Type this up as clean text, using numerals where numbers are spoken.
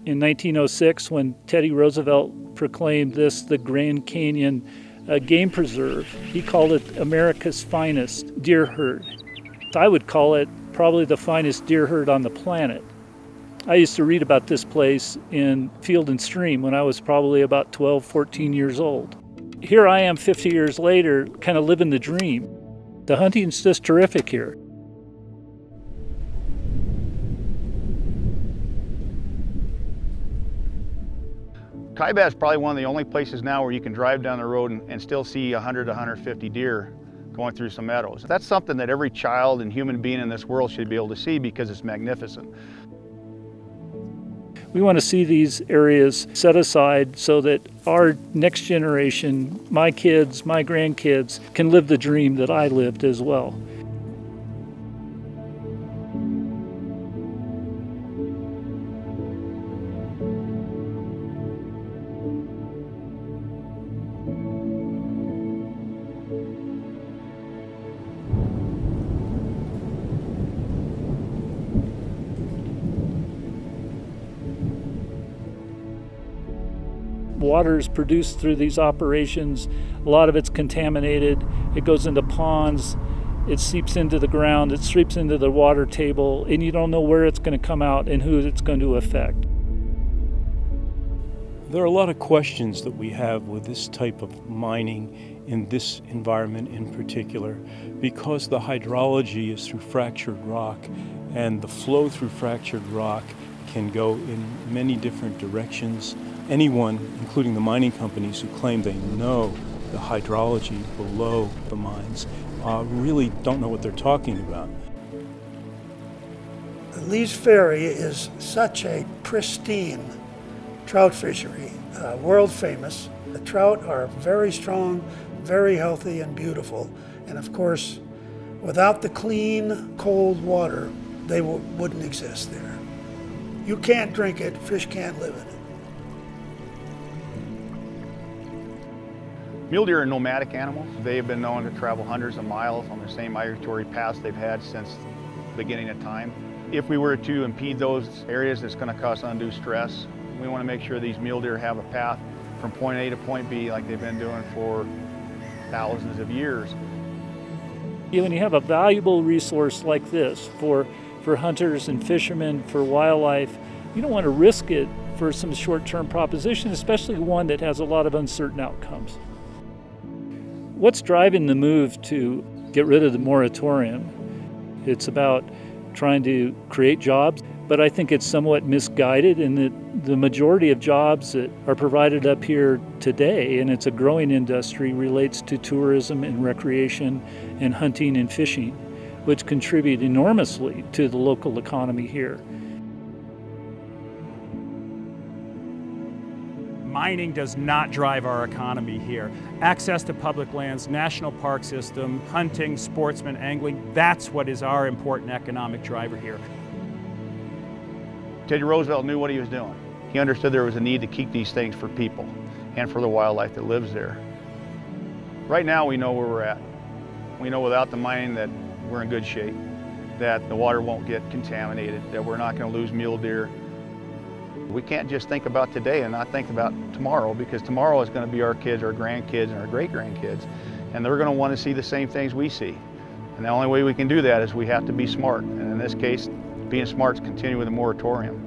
In 1906, when Teddy Roosevelt proclaimed this the Grand Canyon game preserve, he called it America's finest deer herd. I would call it probably the finest deer herd on the planet. I used to read about this place in Field and Stream when I was probably about 12, 14 years old. Here I am 50 years later, kind of living the dream. The hunting's just terrific here. Kaibab's probably one of the only places now where you can drive down the road and still see 100 to 150 deer going through some meadows. That's something that every child and human being in this world should be able to see because it's magnificent. We want to see these areas set aside so that our next generation, my kids, my grandkids, can live the dream that I lived as well. Water is produced through these operations. A lot of it's contaminated. It goes into ponds, it seeps into the ground, it seeps into the water table, and you don't know where it's going to come out and who it's going to affect. There are a lot of questions that we have with this type of mining in this environment in particular, because the hydrology is through fractured rock, and the flow through fractured rock can go in many different directions. Anyone, including the mining companies who claim they know the hydrology below the mines, really don't know what they're talking about. The Lee's Ferry is such a pristine trout fishery, world famous. The trout are very strong, very healthy and beautiful. And of course, without the clean, cold water, they wouldn't exist there. You can't drink it, fish can't live in it. Mule deer are nomadic animals. They have been known to travel hundreds of miles on the same migratory paths they've had since the beginning of time. If we were to impede those areas, it's going to cause undue stress. We want to make sure these mule deer have a path from point A to point B like they've been doing for thousands of years. When you have a valuable resource like this for hunters and fishermen, for wildlife, you don't want to risk it for some short-term proposition, especially one that has a lot of uncertain outcomes. What's driving the move to get rid of the moratorium? It's about trying to create jobs, but I think it's somewhat misguided in that the majority of jobs that are provided up here today, and it's a growing industry, relates to tourism and recreation and hunting and fishing, which contribute enormously to the local economy here. Mining does not drive our economy here. Access to public lands, national park system, hunting, sportsmen, angling, that's what is our important economic driver here. Teddy Roosevelt knew what he was doing. He understood there was a need to keep these things for people and for the wildlife that lives there. Right now we know where we're at. We know without the mining that we're in good shape, that the water won't get contaminated, that we're not going to lose mule deer. We can't just think about today and not think about tomorrow, because tomorrow is going to be our kids, our grandkids, and our great-grandkids, and they're going to want to see the same things we see. And the only way we can do that is we have to be smart, and in this case, being smart is continue with the moratorium.